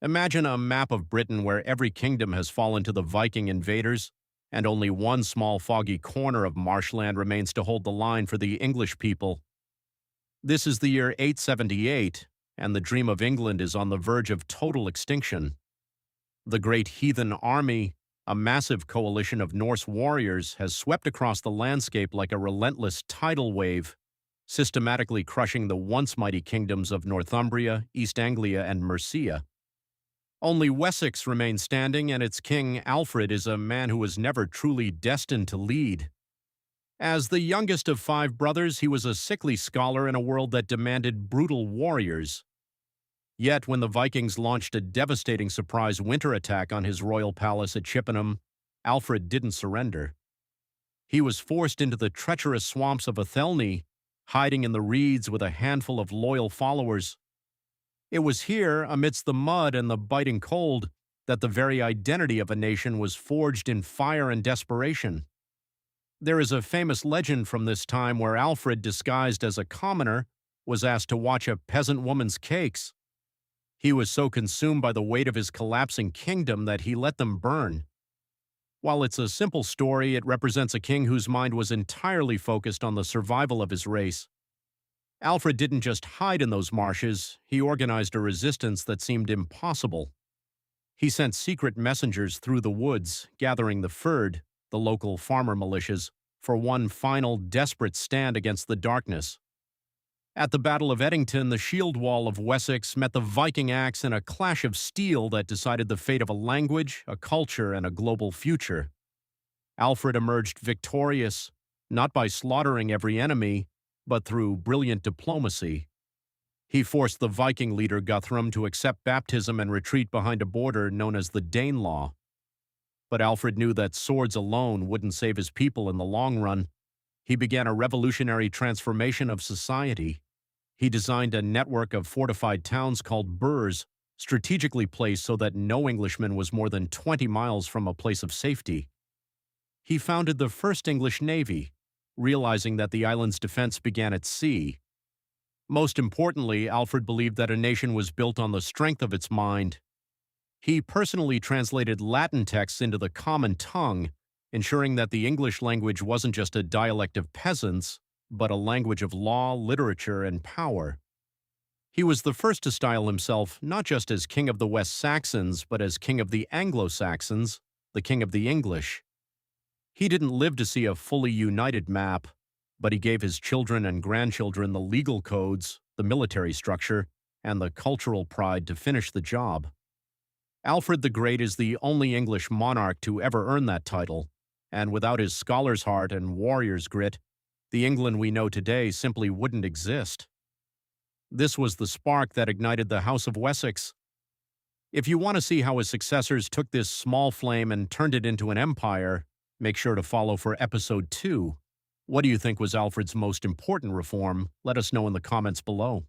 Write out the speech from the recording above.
Imagine a map of Britain where every kingdom has fallen to the Viking invaders, and only one small foggy corner of marshland remains to hold the line for the English people. This is the year 878, and the dream of England is on the verge of total extinction. The Great Heathen Army, a massive coalition of Norse warriors, has swept across the landscape like a relentless tidal wave, systematically crushing the once mighty kingdoms of Northumbria, East Anglia, and Mercia. Only Wessex remains standing, and its king, Alfred, is a man who was never truly destined to lead. As the youngest of 5 brothers, he was a sickly scholar in a world that demanded brutal warriors. Yet, when the Vikings launched a devastating surprise winter attack on his royal palace at Chippenham, Alfred didn't surrender. He was forced into the treacherous swamps of Athelney, hiding in the reeds with a handful of loyal followers. It was here, amidst the mud and the biting cold, that the very identity of a nation was forged in fire and desperation. There is a famous legend from this time where Alfred, disguised as a commoner, was asked to watch a peasant woman's cakes. He was so consumed by the weight of his collapsing kingdom that he let them burn. While it's a simple story, it represents a king whose mind was entirely focused on the survival of his race. Alfred didn't just hide in those marshes, he organized a resistance that seemed impossible. He sent secret messengers through the woods, gathering the Fyrd, the local farmer militias, for one final desperate stand against the darkness. At the Battle of Edington, the shield wall of Wessex met the Viking axe in a clash of steel that decided the fate of a language, a culture, and a global future. Alfred emerged victorious, not by slaughtering every enemy, but through brilliant diplomacy. He forced the Viking leader Guthrum to accept baptism and retreat behind a border known as the Danelaw. But Alfred knew that swords alone wouldn't save his people in the long run. He began a revolutionary transformation of society. He designed a network of fortified towns called burhs, strategically placed so that no Englishman was more than 20 miles from a place of safety. He founded the first English navy, realizing that the island's defense began at sea. Most importantly, Alfred believed that a nation was built on the strength of its mind. He personally translated Latin texts into the common tongue, ensuring that the English language wasn't just a dialect of peasants, but a language of law, literature, and power. He was the first to style himself not just as king of the West Saxons, but as king of the Anglo-Saxons, the king of the English. He didn't live to see a fully united map, but he gave his children and grandchildren the legal codes, the military structure, and the cultural pride to finish the job. Alfred the Great is the only English monarch to ever earn that title, and without his scholar's heart and warrior's grit, the England we know today simply wouldn't exist. This was the spark that ignited the House of Wessex. If you want to see how his successors took this small flame and turned it into an empire, make sure to follow for episode 2. What do you think was Alfred's most important reform? Let us know in the comments below.